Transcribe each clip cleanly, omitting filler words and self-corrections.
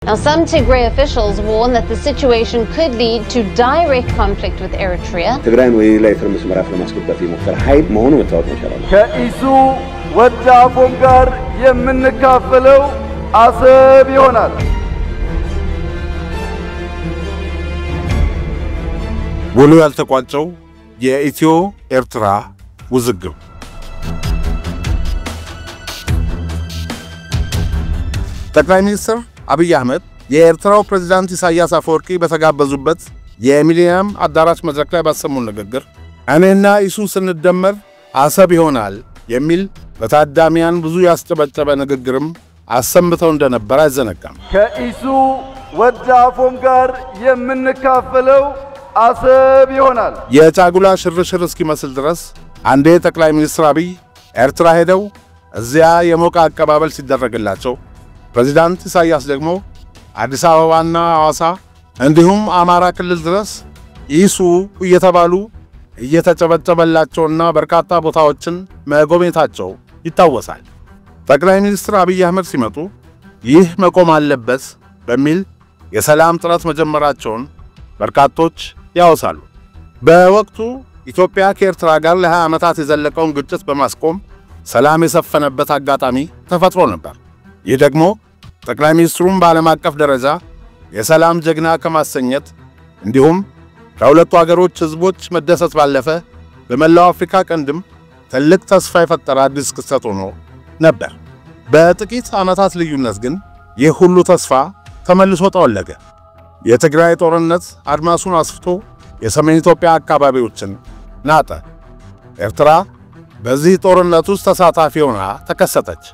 Now, some Tigray officials warn that the situation could lead to direct conflict with Eritrea. ትግራይን ወይ ላይ ፍርምስ ምዕራፍ ለማስገባት የሞከረ ኃይል መሆኑ መታወቅ መቻላል። ከኢሱ ወዳፎም ጋር የምንካፈለው አሰብ ይሆናል። ውሉ ያልተቋጨው የኢትዮ ኤርትራ ውዝግብ ጠቅላይ ሚኒስትር አብይ አህመድ የኤርትራው ፕሬዝዳንት ኢሳያስ አፈወርቂ በተጋበዙበት የሚሊኒየም አዳራሽ መድረክ ላይ ባሰሙት ንግግር እኔና ኢሱ ስንደመር አሰብ ይሆናል የሚል በታዳሚያን ብዙ ያስጨበጨበ ንግግርም አሰምተው እንደነበር አይዘነጋም። ከኢሱ ወዳፎም ጋር የምንካፈለው አሰብ ይሆናል። የጫጉላ ሽርሽር እስኪመስል ድረስ አንዴ ጠቅላይ ሚኒስትር አብይ ኤርትራ ሄደው እዚያ የሞቀ አቀባበል ሲደረግላቸው ፕሬዝዳንት ኢሳያስ ደግሞ አዲስ አበባና ሐዋሳ እንዲሁም አማራ ክልል ድረስ ኢሱ እየተባሉ እየተጨበጨበላቸውና በርካታ ቦታዎችን መጎብኘታቸው ይታወሳል። ጠቅላይ ሚኒስትር አብይ አህመድ ሲመጡ ይህ መቆም አለበት በሚል የሰላም ጥረት መጀመራቸውን በርካቶች ያወሳሉ። በወቅቱ ኢትዮጵያ ከኤርትራ ጋር ለ20 ዓመታት የዘለቀውን ግጭት በማስቆም ሰላም የሰፈነበት አጋጣሚ ተፈጥሮ ነበር። ይህ ደግሞ ጠቅላይ ሚኒስትሩን በዓለም አቀፍ ደረጃ የሰላም ጀግና ከማሰኘት እንዲሁም ከሁለቱ ሀገሮች ህዝቦች መደሰት ባለፈ በመላው አፍሪካ ቀንድም ትልቅ ተስፋ የፈጠረ አዲስ ክስተት ሆኖ ነበር። በጥቂት ዓመታት ልዩነት ግን ይህ ሁሉ ተስፋ ተመልሶ ጠወለገ። የትግራይ ጦርነት አድማሱን አስፍቶ የሰሜን ኢትዮጵያ አካባቢዎችን ናጠ። ኤርትራ በዚህ ጦርነት ውስጥ ተሳታፊ ሆና ተከሰተች።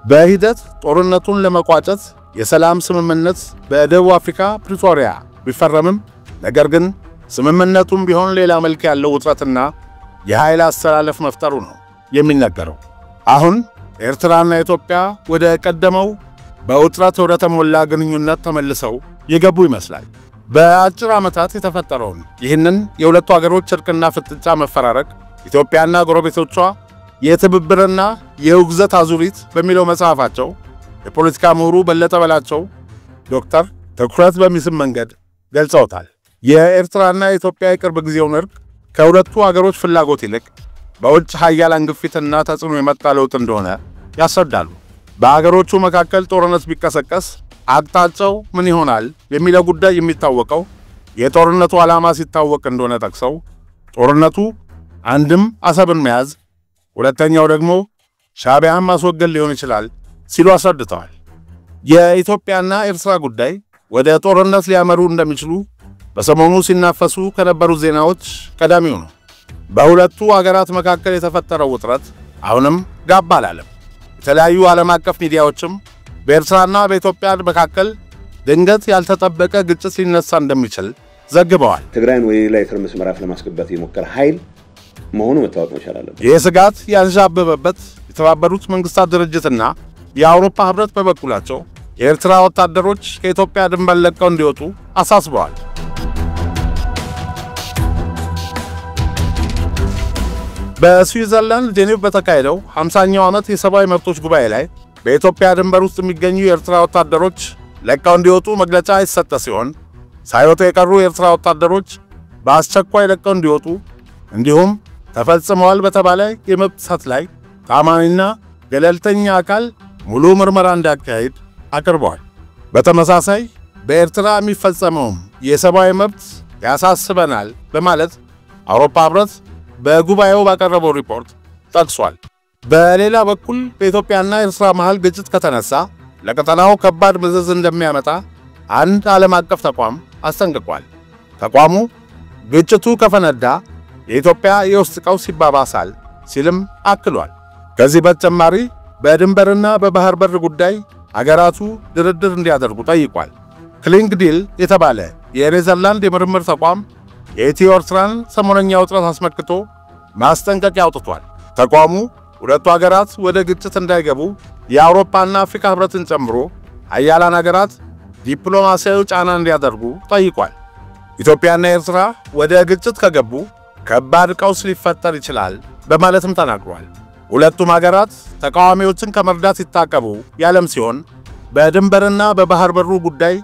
በሂደት ጦርነቱን ለመቋጨት የሰላም ስምምነት በደቡብ አፍሪካ ፕሪቶሪያ ቢፈረምም ነገር ግን ስምምነቱም ቢሆን ሌላ መልክ ያለው ውጥረትና የኃይል አስተላለፍ መፍጠሩ ነው የሚነገረው። አሁን ኤርትራና ኢትዮጵያ ወደ ቀደመው በውጥረት ወደ ተሞላ ግንኙነት ተመልሰው የገቡ ይመስላል። በአጭር ዓመታት የተፈጠረውን ይህንን የሁለቱ ሀገሮች እርቅና ፍጥጫ መፈራረቅ ኢትዮጵያና ጎረቤቶቿ የትብብርና የውግዘት አዙሪት በሚለው መጽሐፋቸው የፖለቲካ ምሁሩ በለጠ በላቸው ዶክተር ትኩረት በሚስብ መንገድ ገልጸውታል። የኤርትራና የኢትዮጵያ የቅርብ ጊዜውን እርቅ ከሁለቱ ሀገሮች ፍላጎት ይልቅ በውጭ ኃያላን ግፊትና ተጽዕኖ የመጣ ለውጥ እንደሆነ ያስረዳሉ። በሀገሮቹ መካከል ጦርነት ቢቀሰቀስ አቅጣጫው ምን ይሆናል የሚለው ጉዳይ የሚታወቀው የጦርነቱ ዓላማ ሲታወቅ እንደሆነ ጠቅሰው ጦርነቱ አንድም አሰብን መያዝ ሁለተኛው ደግሞ ሻዕቢያን ማስወገድ ሊሆን ይችላል ሲሉ አስረድተዋል። የኢትዮጵያና ኤርትራ ጉዳይ ወደ ጦርነት ሊያመሩ እንደሚችሉ በሰሞኑ ሲናፈሱ ከነበሩ ዜናዎች ቀዳሚው ነው። በሁለቱ ሀገራት መካከል የተፈጠረው ውጥረት አሁንም ጋብ አላለም። የተለያዩ ዓለም አቀፍ ሚዲያዎችም በኤርትራና በኢትዮጵያ መካከል ድንገት ያልተጠበቀ ግጭት ሊነሳ እንደሚችል ዘግበዋል። ትግራይን ወይ ላይ ፍርምስ ምዕራፍ ለማስገባት የሞከረ ኃይል መሆኑ መታወቅ መቻል አለበት። ይህ ስጋት ያንዣበበበት የተባበሩት መንግስታት ድርጅትና የአውሮፓ ህብረት በበኩላቸው የኤርትራ ወታደሮች ከኢትዮጵያ ድንበር ለቀው እንዲወጡ አሳስበዋል። በስዊዘርላንድ ጄኔቭ በተካሄደው 50ኛው ዓመት የሰብአዊ መብቶች ጉባኤ ላይ በኢትዮጵያ ድንበር ውስጥ የሚገኙ የኤርትራ ወታደሮች ለቀው እንዲወጡ መግለጫ የተሰጠ ሲሆን ሳይወጡ የቀሩ የኤርትራ ወታደሮች በአስቸኳይ ለቀው እንዲወጡ እንዲሁም ተፈጽመዋል በተባለ የመብት ጥሰት ላይ ታማኝና ገለልተኛ አካል ሙሉ ምርመራ እንዲያካሂድ አቅርበዋል። በተመሳሳይ በኤርትራ የሚፈጸመው የሰብአዊ መብት ያሳስበናል በማለት አውሮፓ ህብረት በጉባኤው ባቀረበው ሪፖርት ጠቅሷል። በሌላ በኩል በኢትዮጵያና ኤርትራ መሃል ግጭት ከተነሳ ለቀጠናው ከባድ መዘዝ እንደሚያመጣ አንድ ዓለም አቀፍ ተቋም አስጠንቅቋል። ተቋሙ ግጭቱ ከፈነዳ የኢትዮጵያ የውስጥ ቀውስ ይባባሳል ሲልም አክሏል። ከዚህ በተጨማሪ በድንበርና በባህር በር ጉዳይ አገራቱ ድርድር እንዲያደርጉ ጠይቋል። ክሊንግ ዲል የተባለ የኔዘርላንድ የምርምር ተቋም የኢትዮ ኤርትራን ሰሞነኛ ውጥረት አስመልክቶ ማስጠንቀቂያ አውጥቷል። ተቋሙ ሁለቱ ሀገራት ወደ ግጭት እንዳይገቡ የአውሮፓና አፍሪካ ህብረትን ጨምሮ ኃያላን ሀገራት ዲፕሎማሲያዊ ጫና እንዲያደርጉ ጠይቋል። ኢትዮጵያና ኤርትራ ወደ ግጭት ከገቡ ከባድ ቀውስ ሊፈጠር ይችላል በማለትም ተናግሯል። ሁለቱም ሀገራት ተቃዋሚዎችን ከመርዳት ይታቀቡ ያለም ሲሆን በድንበርና በባህር በሩ ጉዳይ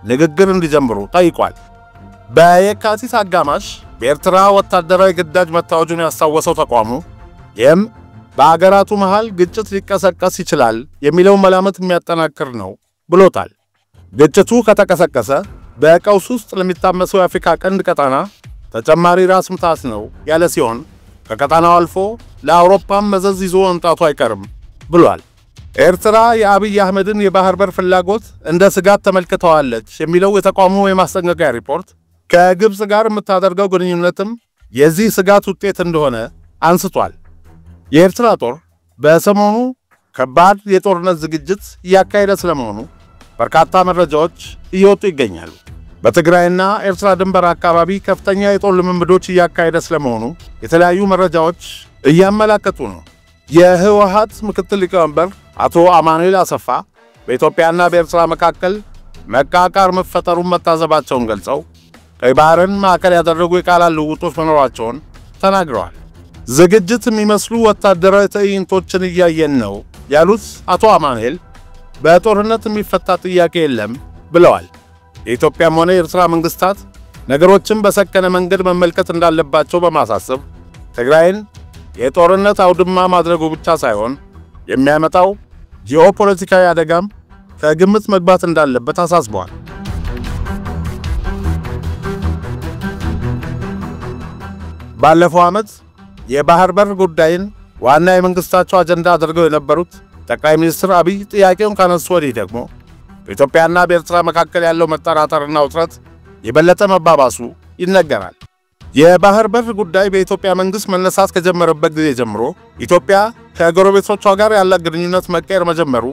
ንግግር እንዲጀምሩ ጠይቋል። በየካቲት አጋማሽ በኤርትራ ወታደራዊ ግዳጅ መታወጁን ያስታወሰው ተቋሙ ይህም በአገራቱ መሃል ግጭት ሊቀሰቀስ ይችላል የሚለው መላምት የሚያጠናክር ነው ብሎታል። ግጭቱ ከተቀሰቀሰ በቀውስ ውስጥ ለሚታመሰው የአፍሪካ ቀንድ ቀጣና ተጨማሪ ራስ ምታት ነው ያለ ሲሆን ከቀጣናው አልፎ ለአውሮፓም መዘዝ ይዞ መምጣቱ አይቀርም ብሏል። ኤርትራ የአብይ አህመድን የባህር በር ፍላጎት እንደ ስጋት ተመልክተዋለች የሚለው የተቋሙ የማስጠንቀቂያ ሪፖርት ከግብጽ ጋር የምታደርገው ግንኙነትም የዚህ ስጋት ውጤት እንደሆነ አንስቷል። የኤርትራ ጦር በሰሞኑ ከባድ የጦርነት ዝግጅት እያካሄደ ስለመሆኑ በርካታ መረጃዎች እየወጡ ይገኛሉ። በትግራይና ኤርትራ ድንበር አካባቢ ከፍተኛ የጦር ልምምዶች እያካሄደ ስለመሆኑ የተለያዩ መረጃዎች እያመላከቱ ነው። የህወሓት ምክትል ሊቀመንበር አቶ አማኑኤል አሰፋ በኢትዮጵያና በኤርትራ መካከል መቃቃር መፈጠሩን መታዘባቸውን ገልጸው ቀይ ባህርን ማዕከል ያደረጉ የቃላት ልውውጦች መኖራቸውን ተናግረዋል። ዝግጅት የሚመስሉ ወታደራዊ ትዕይንቶችን እያየን ነው ያሉት አቶ አማኑኤል በጦርነት የሚፈታ ጥያቄ የለም ብለዋል። የኢትዮጵያም ሆነ የኤርትራ መንግስታት ነገሮችን በሰከነ መንገድ መመልከት እንዳለባቸው በማሳሰብ ትግራይን የጦርነት አውድማ ማድረጉ ብቻ ሳይሆን የሚያመጣው ጂኦፖለቲካዊ አደጋም ከግምት መግባት እንዳለበት አሳስበዋል። ባለፈው ዓመት የባህር በር ጉዳይን ዋና የመንግስታቸው አጀንዳ አድርገው የነበሩት ጠቅላይ ሚኒስትር አብይ ጥያቄውን ካነሱ ወዲህ ደግሞ በኢትዮጵያና በኤርትራ መካከል ያለው መጠራጠርና ውጥረት የበለጠ መባባሱ ይነገራል። የባህር በር ጉዳይ በኢትዮጵያ መንግስት መነሳት ከጀመረበት ጊዜ ጀምሮ ኢትዮጵያ ከጎረቤቶቿ ጋር ያላት ግንኙነት መቀየር መጀመሩ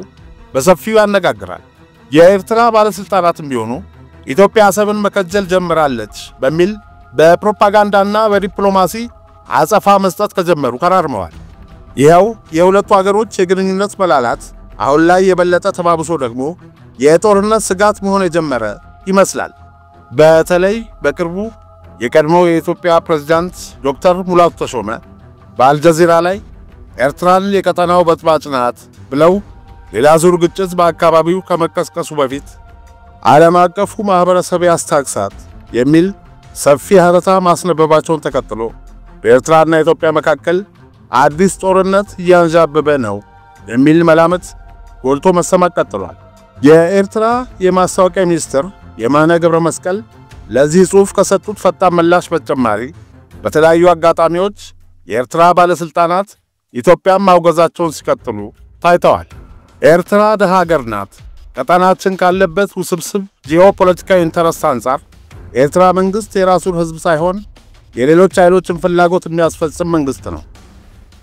በሰፊው ያነጋግራል። የኤርትራ ባለስልጣናትም ቢሆኑ ኢትዮጵያ አሰብን መከጀል ጀምራለች በሚል በፕሮፓጋንዳና በዲፕሎማሲ አጸፋ መስጠት ከጀመሩ ከራርመዋል። ይኸው የሁለቱ ሀገሮች የግንኙነት መላላት አሁን ላይ የበለጠ ተባብሶ ደግሞ የጦርነት ስጋት መሆን የጀመረ ይመስላል። በተለይ በቅርቡ የቀድሞው የኢትዮጵያ ፕሬዝዳንት ዶክተር ሙላቱ ተሾመ በአልጀዚራ ላይ ኤርትራን የቀጠናው በጥባጭ ናት ብለው ሌላ ዙር ግጭት በአካባቢው ከመቀስቀሱ በፊት ዓለም አቀፉ ማህበረሰብ ያስታግሳት የሚል ሰፊ ሀተታ ማስነበባቸውን ተከትሎ በኤርትራና ኢትዮጵያ መካከል አዲስ ጦርነት እያንዣበበ ነው የሚል መላምት ጎልቶ መሰማት ቀጥሏል። የኤርትራ የማስታወቂያ ሚኒስትር የማነ ገብረ መስቀል ለዚህ ጽሑፍ ከሰጡት ፈጣን ምላሽ በተጨማሪ በተለያዩ አጋጣሚዎች የኤርትራ ባለስልጣናት ኢትዮጵያን ማውገዛቸውን ሲቀጥሉ ታይተዋል። ኤርትራ ደሃ ሀገር ናት። ቀጠናችን ካለበት ውስብስብ ጂኦፖለቲካዊ ኢንተረስት አንጻር የኤርትራ መንግስት የራሱን ህዝብ ሳይሆን የሌሎች ኃይሎችን ፍላጎት የሚያስፈጽም መንግስት ነው።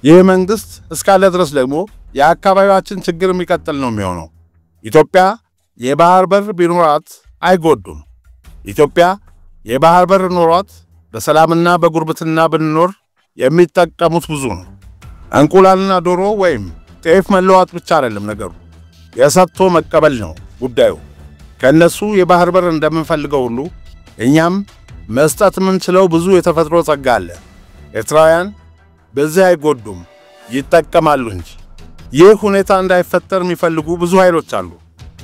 ይህ መንግስት እስካለ ድረስ ደግሞ የአካባቢያችን ችግር የሚቀጥል ነው የሚሆነው። ኢትዮጵያ የባህር በር ቢኖራት አይጎዱም። ኢትዮጵያ የባህር በር ኖሯት በሰላምና በጉርብትና ብንኖር የሚጠቀሙት ብዙ ነው። እንቁላልና ዶሮ ወይም ጤፍ መለዋት ብቻ አይደለም ነገሩ፣ የሰጥቶ መቀበል ነው ጉዳዩ። ከነሱ የባህር በር እንደምንፈልገው ሁሉ እኛም መስጠት የምንችለው ብዙ የተፈጥሮ ጸጋ አለ። ኤርትራውያን በዚህ አይጎዱም፣ ይጠቀማሉ እንጂ። ይህ ሁኔታ እንዳይፈጠር የሚፈልጉ ብዙ ኃይሎች አሉ።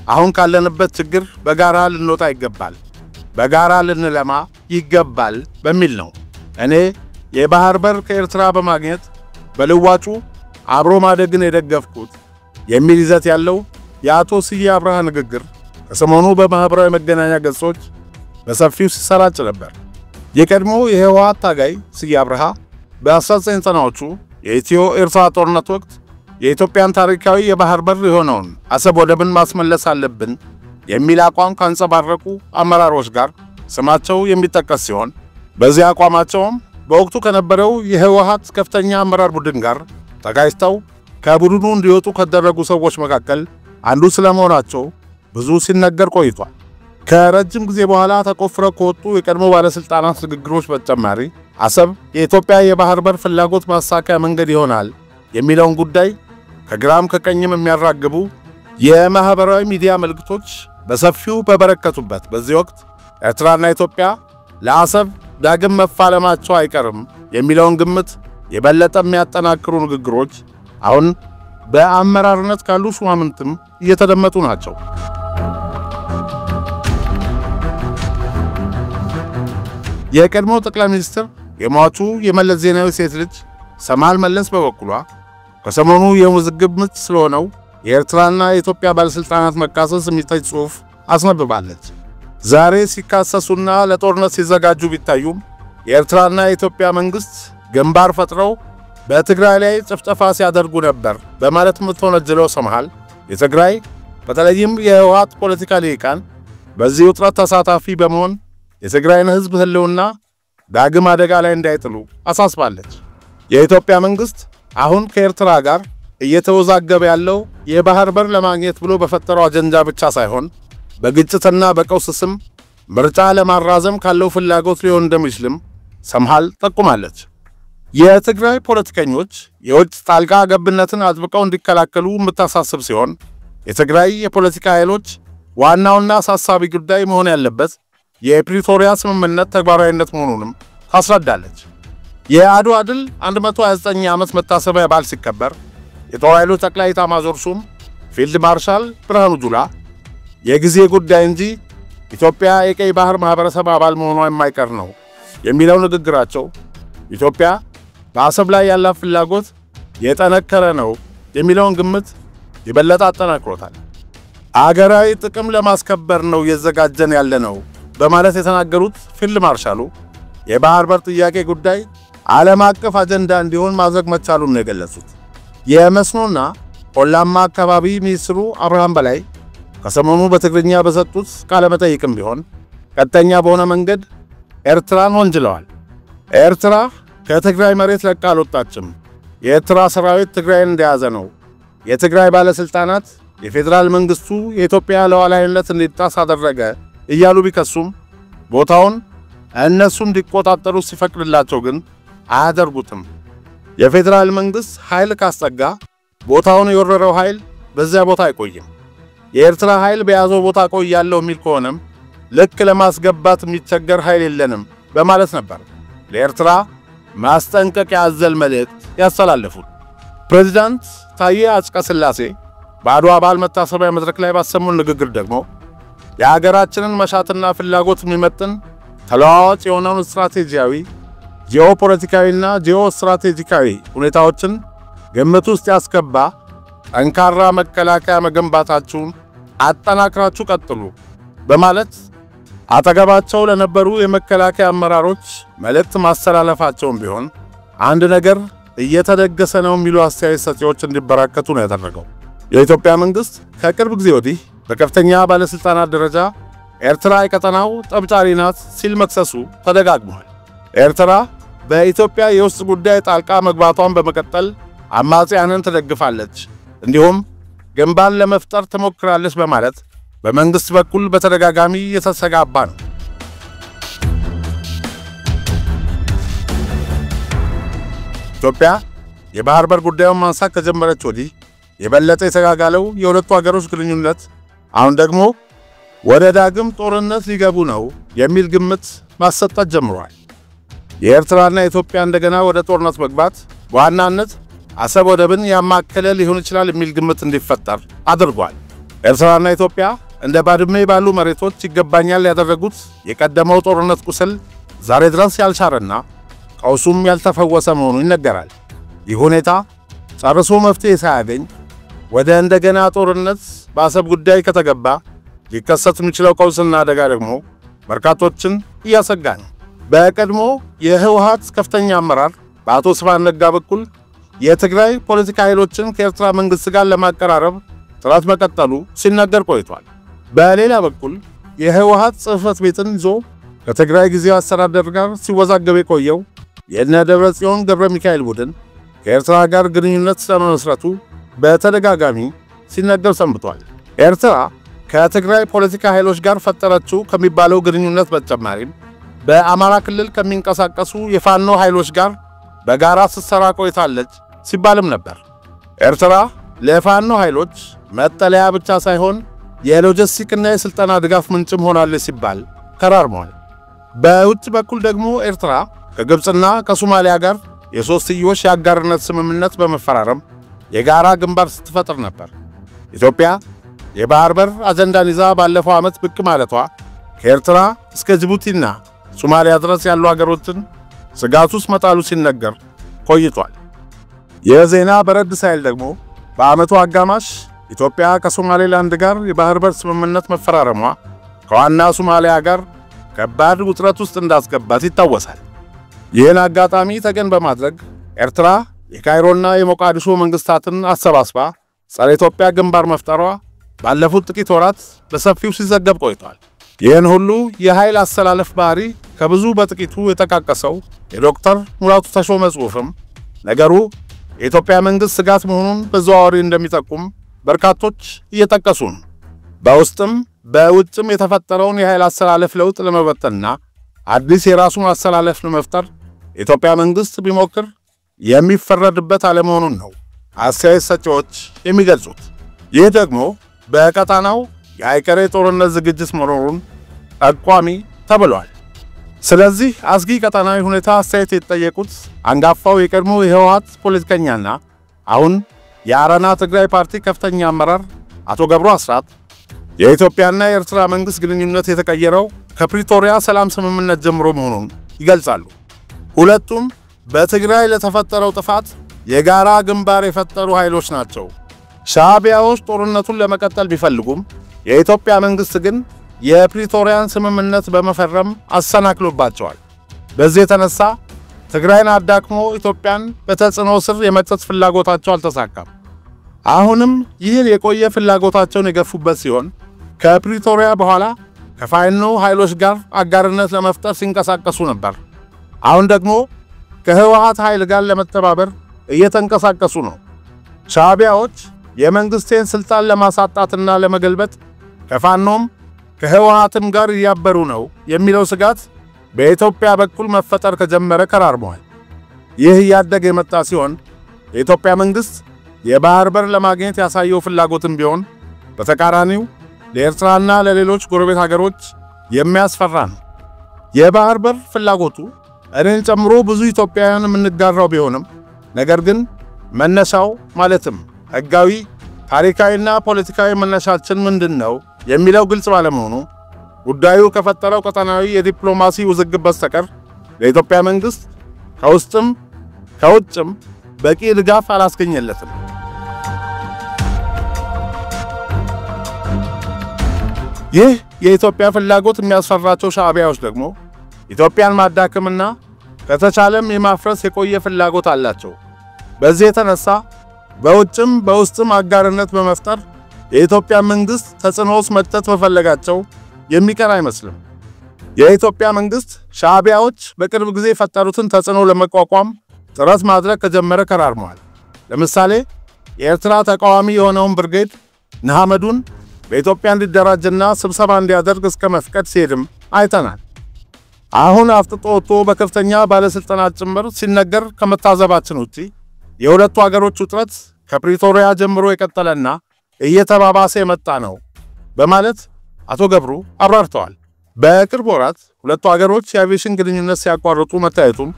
አሁን ካለንበት ችግር በጋራ ልንወጣ ይገባል፣ በጋራ ልንለማ ይገባል በሚል ነው እኔ የባህር በር ከኤርትራ በማግኘት በልዋጩ አብሮ ማደግን የደገፍኩት የሚል ይዘት ያለው የአቶ ስዬ አብርሃ ንግግር ከሰሞኑ በማህበራዊ መገናኛ ገጾች በሰፊው ሲሰራጭ ነበር። የቀድሞ የህወሓት ታጋይ ስዬ አብርሃ በ1990ዎቹ የኢትዮ ኤርትራ ጦርነት ወቅት የኢትዮጵያን ታሪካዊ የባህር በር የሆነውን አሰብ ወደብን ማስመለስ አለብን የሚል አቋም ካንጸባረቁ አመራሮች ጋር ስማቸው የሚጠቀስ ሲሆን በዚህ አቋማቸውም በወቅቱ ከነበረው የህወሓት ከፍተኛ አመራር ቡድን ጋር ተጋጭተው ከቡድኑ እንዲወጡ ከደረጉ ሰዎች መካከል አንዱ ስለመሆናቸው ብዙ ሲነገር ቆይቷል። ከረጅም ጊዜ በኋላ ተቆፍረው ከወጡ የቀድሞ ባለስልጣናት ንግግሮች በተጨማሪ አሰብ የኢትዮጵያ የባህር በር ፍላጎት ማሳካያ መንገድ ይሆናል የሚለውን ጉዳይ ከግራም ከቀኝም የሚያራግቡ የማህበራዊ ሚዲያ መልእክቶች በሰፊው በበረከቱበት በዚህ ወቅት ኤርትራና ኢትዮጵያ ለአሰብ ዳግም መፋለማቸው አይቀርም የሚለውን ግምት የበለጠ የሚያጠናክሩ ንግግሮች አሁን በአመራርነት ካሉ ሹማምንትም እየተደመጡ ናቸው። የቀድሞው ጠቅላይ ሚኒስትር የሟቹ የመለስ ዜናዊ ሴት ልጅ ሰማል መለስ በበኩሏ ከሰሞኑ የውዝግብ ምንጭ ስለሆነው የኤርትራና የኢትዮጵያ ባለስልጣናት መካሰስ የሚታይ ጽሑፍ አስነብባለች። ዛሬ ሲካሰሱና ለጦርነት ሲዘጋጁ ቢታዩም የኤርትራና የኢትዮጵያ መንግስት ግንባር ፈጥረው በትግራይ ላይ ጭፍጨፋ ሲያደርጉ ነበር በማለት የምትወነጀለው ሰማል የትግራይ በተለይም የህወሓት ፖለቲካ ሊቃን በዚህ ውጥረት ተሳታፊ በመሆን የትግራይን ህዝብ ህልውና ዳግም አደጋ ላይ እንዳይጥሉ አሳስባለች። የኢትዮጵያ መንግስት አሁን ከኤርትራ ጋር እየተወዛገበ ያለው የባህር በር ለማግኘት ብሎ በፈጠረው አጀንዳ ብቻ ሳይሆን በግጭትና በቀውስ ስም ምርጫ ለማራዘም ካለው ፍላጎት ሊሆን እንደሚችልም ሰማል ጠቁማለች። የትግራይ ፖለቲከኞች የውጭ ጣልቃ ገብነትን አጥብቀው እንዲከላከሉ የምታሳስብ ሲሆን የትግራይ የፖለቲካ ኃይሎች ዋናውና አሳሳቢ ጉዳይ መሆን ያለበት የፕሪቶሪያ ስምምነት ተግባራዊነት መሆኑንም ታስረዳለች። የአድዋ ድል 129 ዓመት መታሰቢያ በዓል ሲከበር የጦር ኃይሎች ጠቅላይ ኤታማዦር ሹም ፊልድ ማርሻል ብርሃኑ ጁላ የጊዜ ጉዳይ እንጂ ኢትዮጵያ የቀይ ባህር ማህበረሰብ አባል መሆኗ የማይቀር ነው የሚለው ንግግራቸው ኢትዮጵያ በአሰብ ላይ ያላት ፍላጎት የጠነከረ ነው የሚለውን ግምት የበለጠ አጠናክሮታል። አገራዊ ጥቅም ለማስከበር ነው እየተዘጋጀን ያለ ነው በማለት የተናገሩት ፊልድ ማርሻሉ የባህር በር ጥያቄ ጉዳይ ዓለም አቀፍ አጀንዳ እንዲሆን ማድረግ መቻሉን ነው የገለጹት። የመስኖና ቆላማ አካባቢ ሚኒስትሩ አብርሃም በላይ ከሰሞኑ በትግርኛ በሰጡት ቃለ መጠይቅም ቢሆን ቀጥተኛ በሆነ መንገድ ኤርትራን ወንጅለዋል። ኤርትራ ከትግራይ መሬት ለቃ አልወጣችም፣ የኤርትራ ሰራዊት ትግራይን እንደያዘ ነው፣ የትግራይ ባለስልጣናት የፌዴራል መንግስቱ የኢትዮጵያ ሉዓላዊነት እንዲጣስ አደረገ እያሉ ቢከሱም ቦታውን እነሱ እንዲቆጣጠሩ ሲፈቅድላቸው ግን አያደርጉትም። የፌዴራል መንግስት ኃይል ካስጠጋ ቦታውን የወረረው ኃይል በዚያ ቦታ አይቆይም። የኤርትራ ኃይል በያዘው ቦታ ቆያለው የሚል ከሆነም ልክ ለማስገባት የሚቸገር ኃይል የለንም በማለት ነበር ለኤርትራ ማስጠንቀቂያ አዘል መልእክት ያስተላለፉት። ፕሬዝዳንት ታዬ አጽቀሥላሴ በአድዋ በዓል መታሰቢያ መድረክ ላይ ባሰሙን ንግግር ደግሞ የሀገራችንን መሻትና ፍላጎት የሚመጥን ተለዋዋጭ የሆነውን ስትራቴጂያዊ ጂኦፖለቲካዊና ጂኦስትራቴጂካዊ ሁኔታዎችን ግምት ውስጥ ያስገባ ጠንካራ መከላከያ መገንባታችሁን አጠናክራችሁ ቀጥሉ በማለት አጠገባቸው ለነበሩ የመከላከያ አመራሮች መልእክት ማስተላለፋቸውን ቢሆን አንድ ነገር እየተደገሰ ነው የሚሉ አስተያየት ሰጪዎች እንዲበራከቱ ነው ያደረገው። የኢትዮጵያ መንግስት ከቅርብ ጊዜ ወዲህ በከፍተኛ ባለስልጣናት ደረጃ ኤርትራ የቀጠናው ጠብጫሪ ናት ሲል መክሰሱ ተደጋግሟል። ኤርትራ በኢትዮጵያ የውስጥ ጉዳይ ጣልቃ መግባቷን በመቀጠል አማጽያንን ትደግፋለች፣ እንዲሁም ግንባር ለመፍጠር ትሞክራለች በማለት በመንግስት በኩል በተደጋጋሚ የተሰጋባ ነው። ኢትዮጵያ የባህር በር ጉዳዩን ማንሳት ከጀመረች ወዲህ የበለጠ የተጋጋለው የሁለቱ ሀገሮች ግንኙነት አሁን ደግሞ ወደ ዳግም ጦርነት ሊገቡ ነው የሚል ግምት ማሰጣት ጀምሯል። የኤርትራና ኢትዮጵያ እንደገና ወደ ጦርነት መግባት በዋናነት አሰብ ወደብን ያማከለ ሊሆን ይችላል የሚል ግምት እንዲፈጠር አድርጓል። ኤርትራና ኢትዮጵያ እንደ ባድመ ባሉ መሬቶች ይገባኛል ያደረጉት የቀደመው ጦርነት ቁስል ዛሬ ድረስ ያልሻረና ቀውሱም ያልተፈወሰ መሆኑ ይነገራል። ይህ ሁኔታ ጨርሶ መፍትሄ ሳያገኝ ወደ እንደገና ጦርነት በአሰብ ጉዳይ ከተገባ ሊከሰት የሚችለው ቀውስና አደጋ ደግሞ በርካቶችን እያሰጋ ነው። በቀድሞ የህወሓት ከፍተኛ አመራር በአቶ ስብሃት ነጋ በኩል የትግራይ ፖለቲካ ኃይሎችን ከኤርትራ መንግስት ጋር ለማቀራረብ ጥረት መቀጠሉ ሲነገር ቆይቷል። በሌላ በኩል የህወሓት ጽህፈት ቤትን ይዞ ከትግራይ ጊዜያዊ አስተዳደር ጋር ሲወዛገብ የቆየው የእነ ደብረጽዮን ገብረ ሚካኤል ቡድን ከኤርትራ ጋር ግንኙነት ስለመመስረቱ በተደጋጋሚ ሲነገር ሰንብቷል። ኤርትራ ከትግራይ ፖለቲካ ኃይሎች ጋር ፈጠረችው ከሚባለው ግንኙነት በተጨማሪም በአማራ ክልል ከሚንቀሳቀሱ የፋኖ ኃይሎች ጋር በጋራ ስትሰራ ቆይታለች ሲባልም ነበር። ኤርትራ ለፋኖ ኃይሎች መጠለያ ብቻ ሳይሆን የሎጂስቲክና የስልጠና ድጋፍ ምንጭም ሆናለች ሲባል ከራርሟል። በውጭ በኩል ደግሞ ኤርትራ ከግብጽና ከሶማሊያ ጋር የሶስትዮሽ የአጋርነት ስምምነት በመፈራረም የጋራ ግንባር ስትፈጥር ነበር። ኢትዮጵያ የባህር በር አጀንዳን ይዛ ባለፈው ዓመት ብቅ ማለቷ ከኤርትራ እስከ ጅቡቲና ሶማሊያ ድረስ ያሉ ሀገሮችን ስጋት ውስጥ መጣሉ ሲነገር ቆይቷል። የዜና በረድ ሳይል ደግሞ በዓመቱ አጋማሽ ኢትዮጵያ ከሶማሌላንድ ጋር የባህር በር ስምምነት መፈራረሟ ከዋና ሶማሊያ ጋር ከባድ ውጥረት ውስጥ እንዳስገባት ይታወሳል። ይህን አጋጣሚ ተገን በማድረግ ኤርትራ የካይሮና የሞቃዲሾ መንግስታትን አሰባስባ ጸረ ኢትዮጵያ ግንባር መፍጠሯ ባለፉት ጥቂት ወራት በሰፊው ሲዘገብ ቆይቷል። ይህን ሁሉ የኃይል አሰላለፍ ባህሪ ከብዙ በጥቂቱ የተቃቀሰው የዶክተር ሙላቱ ተሾመ ጽሑፍም ነገሩ የኢትዮጵያ መንግስት ስጋት መሆኑን በዘዋዋሪ እንደሚጠቁም በርካቶች እየጠቀሱ ነው። በውስጥም በውጭም የተፈጠረውን የኃይል አሰላለፍ ለውጥ ለመበተንና አዲስ የራሱን አሰላለፍ ለመፍጠር የኢትዮጵያ መንግስት ቢሞክር የሚፈረድበት አለመሆኑን ነው አስተያየት ሰጪዎች የሚገልጹት። ይህ ደግሞ በቀጣናው የአይቀሬ ጦርነት ዝግጅት መኖሩን ጠቋሚ ተብሏል። ስለዚህ አስጊ ቀጣናዊ ሁኔታ አስተያየት የተጠየቁት አንጋፋው የቀድሞ የህወሓት ፖለቲከኛና አሁን የአረና ትግራይ ፓርቲ ከፍተኛ አመራር አቶ ገብሩ አስራት የኢትዮጵያና የኤርትራ መንግስት ግንኙነት የተቀየረው ከፕሪቶሪያ ሰላም ስምምነት ጀምሮ መሆኑን ይገልጻሉ። ሁለቱም በትግራይ ለተፈጠረው ጥፋት የጋራ ግንባር የፈጠሩ ኃይሎች ናቸው። ሻዕቢያዎች ጦርነቱን ለመቀጠል ቢፈልጉም የኢትዮጵያ መንግስት ግን የፕሪቶሪያን ስምምነት በመፈረም አሰናክሎባቸዋል። በዚህ የተነሳ ትግራይን አዳክሞ ኢትዮጵያን በተጽዕኖ ስር የመክተት ፍላጎታቸው አልተሳካም። አሁንም ይህን የቆየ ፍላጎታቸውን የገፉበት ሲሆን ከፕሪቶሪያ በኋላ ከፋኖ ኃይሎች ጋር አጋርነት ለመፍጠር ሲንቀሳቀሱ ነበር። አሁን ደግሞ ከህወሓት ኃይል ጋር ለመተባበር እየተንቀሳቀሱ ነው። ሻዕቢያዎች የመንግስቴን ስልጣን ለማሳጣትና ለመገልበጥ ከፋኖም ከህወሓትም ጋር እያበሩ ነው የሚለው ስጋት በኢትዮጵያ በኩል መፈጠር ከጀመረ ከራርሟል። ይህ እያደገ የመጣ ሲሆን የኢትዮጵያ መንግስት የባህር በር ለማግኘት ያሳየው ፍላጎትም ቢሆን በተቃራኒው ለኤርትራና ለሌሎች ጎረቤት ሀገሮች የሚያስፈራ ነው። የባህር በር ፍላጎቱ እኔን ጨምሮ ብዙ ኢትዮጵያውያን የምንጋራው ቢሆንም ነገር ግን መነሻው ማለትም ህጋዊ ታሪካዊና ፖለቲካዊ መነሻችን ምንድነው የሚለው ግልጽ ባለመሆኑ ጉዳዩ ከፈጠረው ቀጣናዊ የዲፕሎማሲ ውዝግብ በስተቀር ለኢትዮጵያ መንግስት ከውስጥም ከውጭም በቂ ድጋፍ አላስገኘለትም። ይህ የኢትዮጵያ ፍላጎት የሚያስፈራቸው ሻዕቢያዎች ደግሞ ኢትዮጵያን ማዳከምና ከተቻለም የማፍረስ የቆየ ፍላጎት አላቸው። በዚህ የተነሳ በውጭም በውስጥም አጋርነት በመፍጠር የኢትዮጵያ መንግስት ተጽዕኖስ መጥተት መፈለጋቸው የሚቀር አይመስልም። የኢትዮጵያ መንግስት ሻዕቢያዎች በቅርብ ጊዜ የፈጠሩትን ተጽዕኖ ለመቋቋም ጥረት ማድረግ ከጀመረ ከራርሟል። ለምሳሌ የኤርትራ ተቃዋሚ የሆነውን ብርጌድ ንሓመዱን በኢትዮጵያ እንዲደራጅና ስብሰባ እንዲያደርግ እስከ መፍቀድ ሲሄድም አይተናል። አሁን አፍጥጦ ወጥቶ በከፍተኛ ባለስልጣናት ጭምር ሲነገር ከመታዘባችን ውጪ የሁለቱ ሀገሮች ውጥረት ከፕሪቶሪያ ጀምሮ የቀጠለና እየተባባሰ የመጣ ነው በማለት አቶ ገብሩ አብራርተዋል። በቅርብ ወራት ሁለቱ ሀገሮች የአቪዬሽን ግንኙነት ሲያቋርጡ መታየቱም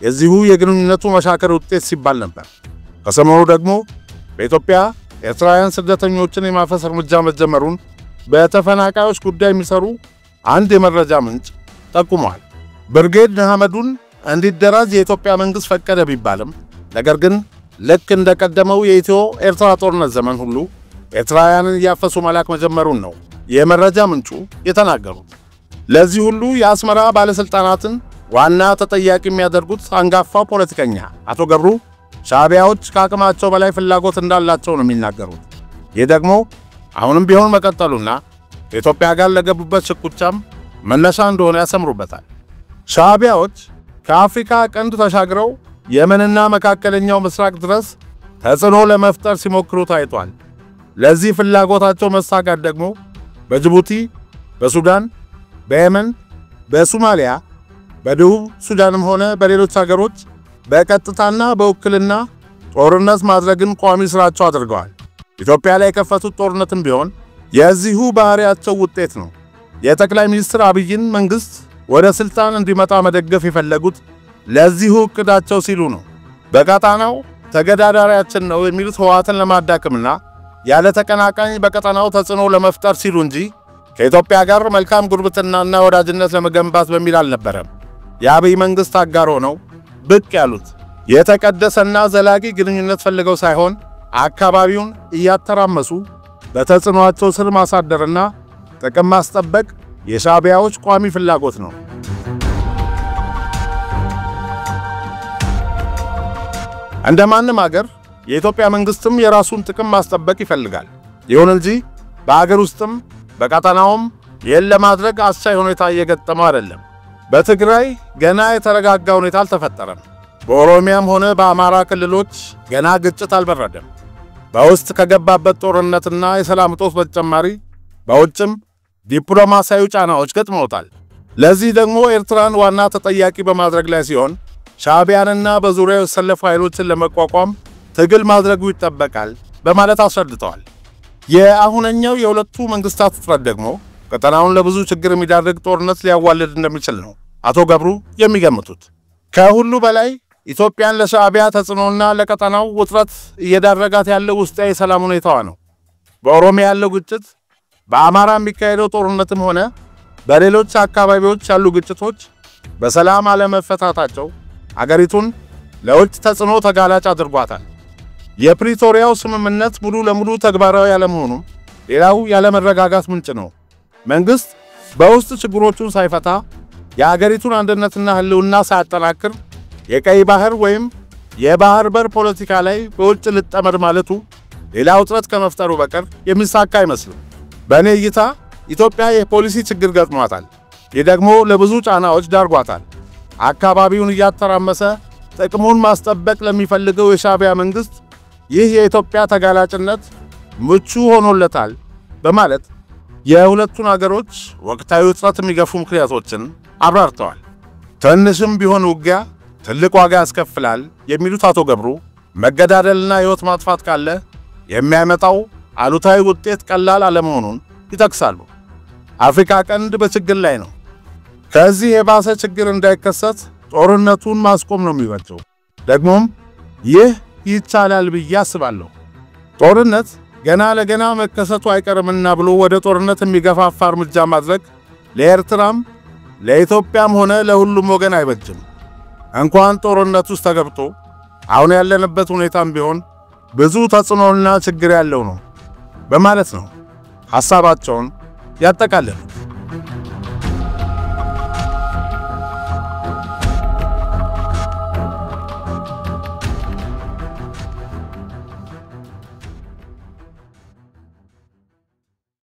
የዚሁ የግንኙነቱ መሻከር ውጤት ሲባል ነበር። ከሰሞኑ ደግሞ በኢትዮጵያ ኤርትራውያን ስደተኞችን የማፈስ እርምጃ መጀመሩን በተፈናቃዮች ጉዳይ የሚሰሩ አንድ የመረጃ ምንጭ ጠቁሟል። ብርጌድ ንሓመዱን እንዲደራጅ የኢትዮጵያ መንግስት ፈቀደ ቢባልም ነገር ግን ልክ እንደቀደመው የኢትዮ ኤርትራ ጦርነት ዘመን ሁሉ ኤርትራውያንን እያፈሱ መላክ መጀመሩን ነው የመረጃ ምንጩ የተናገሩት። ለዚህ ሁሉ የአስመራ ባለስልጣናትን ዋና ተጠያቂ የሚያደርጉት አንጋፋው ፖለቲከኛ አቶ ገብሩ ሻዕቢያዎች ከአቅማቸው በላይ ፍላጎት እንዳላቸው ነው የሚናገሩት። ይህ ደግሞ አሁንም ቢሆን መቀጠሉና ከኢትዮጵያ ጋር ለገቡበት ሽኩቻም መነሻ እንደሆነ ያሰምሩበታል። ሻዕቢያዎች ከአፍሪካ ቀንድ ተሻግረው የመንና መካከለኛው ምስራቅ ድረስ ተጽዕኖ ለመፍጠር ሲሞክሩ ታይቷል። ለዚህ ፍላጎታቸው መሳካት ደግሞ በጅቡቲ፣ በሱዳን፣ በየመን፣ በሶማሊያ፣ በደቡብ ሱዳንም ሆነ በሌሎች ሀገሮች በቀጥታና በውክልና ጦርነት ማድረግን ቋሚ ስራቸው አድርገዋል። ኢትዮጵያ ላይ የከፈቱት ጦርነትም ቢሆን የዚሁ ባህሪያቸው ውጤት ነው። የጠቅላይ ሚኒስትር አብይን መንግስት ወደ ስልጣን እንዲመጣ መደገፍ የፈለጉት ለዚሁ እቅዳቸው ሲሉ ነው። በቀጣናው ተገዳዳሪያችን ነው የሚሉት ህወሓትን ለማዳከምና ያለ ተቀናቃኝ በቀጠናው ተጽዕኖ ለመፍጠር ሲሉ እንጂ ከኢትዮጵያ ጋር መልካም ጉርብትናና ወዳጅነት ለመገንባት በሚል አልነበረም። የአብይ መንግስት አጋር ሆነው ብቅ ያሉት የተቀደሰና ዘላቂ ግንኙነት ፈልገው ሳይሆን አካባቢውን እያተራመሱ በተጽዕኖአቸው ስር ማሳደርና ጥቅም ማስጠበቅ የሻዕቢያዎች ቋሚ ፍላጎት ነው። እንደማንም ሀገር የኢትዮጵያ መንግስትም የራሱን ጥቅም ማስጠበቅ ይፈልጋል። ይሁን እንጂ በአገር ውስጥም በቀጠናውም ይህን ለማድረግ አስቻይ ሁኔታ እየገጠመው አይደለም። በትግራይ ገና የተረጋጋ ሁኔታ አልተፈጠረም። በኦሮሚያም ሆነ በአማራ ክልሎች ገና ግጭት አልበረደም። በውስጥ ከገባበት ጦርነትና የሰላም እጦት በተጨማሪ በውጭም ዲፕሎማሲያዊ ጫናዎች ገጥመውታል። ለዚህ ደግሞ ኤርትራን ዋና ተጠያቂ በማድረግ ላይ ሲሆን ሻዕቢያንና በዙሪያው የተሰለፉ ኃይሎችን ለመቋቋም ትግል ማድረጉ ይጠበቃል በማለት አስረድተዋል። የአሁነኛው የሁለቱ መንግስታት ውጥረት ደግሞ ቀጠናውን ለብዙ ችግር የሚዳርግ ጦርነት ሊያዋልድ እንደሚችል ነው አቶ ገብሩ የሚገምቱት። ከሁሉ በላይ ኢትዮጵያን ለሻዕቢያ ተጽዕኖና ለቀጠናው ውጥረት እየዳረጋት ያለው ውስጣዊ ሰላም ሁኔታዋ ነው። በኦሮሚያ ያለው ግጭት፣ በአማራ የሚካሄደው ጦርነትም ሆነ በሌሎች አካባቢዎች ያሉ ግጭቶች በሰላም አለመፈታታቸው አገሪቱን ለውጭ ተጽዕኖ ተጋላጭ አድርጓታል። የፕሪቶሪያው ስምምነት ሙሉ ለሙሉ ተግባራዊ ያለመሆኑ ሌላው ያለመረጋጋት ምንጭ ነው። መንግስት በውስጥ ችግሮቹን ሳይፈታ የአገሪቱን አንድነትና ህልውና ሳያጠናክር የቀይ ባህር ወይም የባህር በር ፖለቲካ ላይ በውጭ ልጠመድ ማለቱ ሌላ ውጥረት ከመፍጠሩ በቀር የሚሳካ አይመስልም። በእኔ እይታ ኢትዮጵያ የፖሊሲ ችግር ገጥሟታል። ይህ ደግሞ ለብዙ ጫናዎች ዳርጓታል። አካባቢውን እያተራመሰ ጥቅሙን ማስጠበቅ ለሚፈልገው የሻዕቢያ መንግስት ይህ የኢትዮጵያ ተጋላጭነት ምቹ ሆኖለታል በማለት የሁለቱን አገሮች ወቅታዊ ውጥረት የሚገፉ ምክንያቶችን አብራርተዋል። ትንሽም ቢሆን ውጊያ ትልቅ ዋጋ ያስከፍላል የሚሉት አቶ ገብሩ መገዳደልና ህይወት ማጥፋት ካለ የሚያመጣው አሉታዊ ውጤት ቀላል አለመሆኑን ይጠቅሳሉ። አፍሪካ ቀንድ በችግር ላይ ነው። ከዚህ የባሰ ችግር እንዳይከሰት ጦርነቱን ማስቆም ነው የሚበጀው። ደግሞም ይህ ይቻላል ብዬ አስባለሁ። ጦርነት ገና ለገና መከሰቱ አይቀርምና ብሎ ወደ ጦርነት የሚገፋፋ እርምጃ ማድረግ ለኤርትራም ለኢትዮጵያም ሆነ ለሁሉም ወገን አይበጅም። እንኳን ጦርነት ውስጥ ተገብቶ አሁን ያለንበት ሁኔታም ቢሆን ብዙ ተጽዕኖና ችግር ያለው ነው በማለት ነው ሐሳባቸውን ያጠቃልላሉ።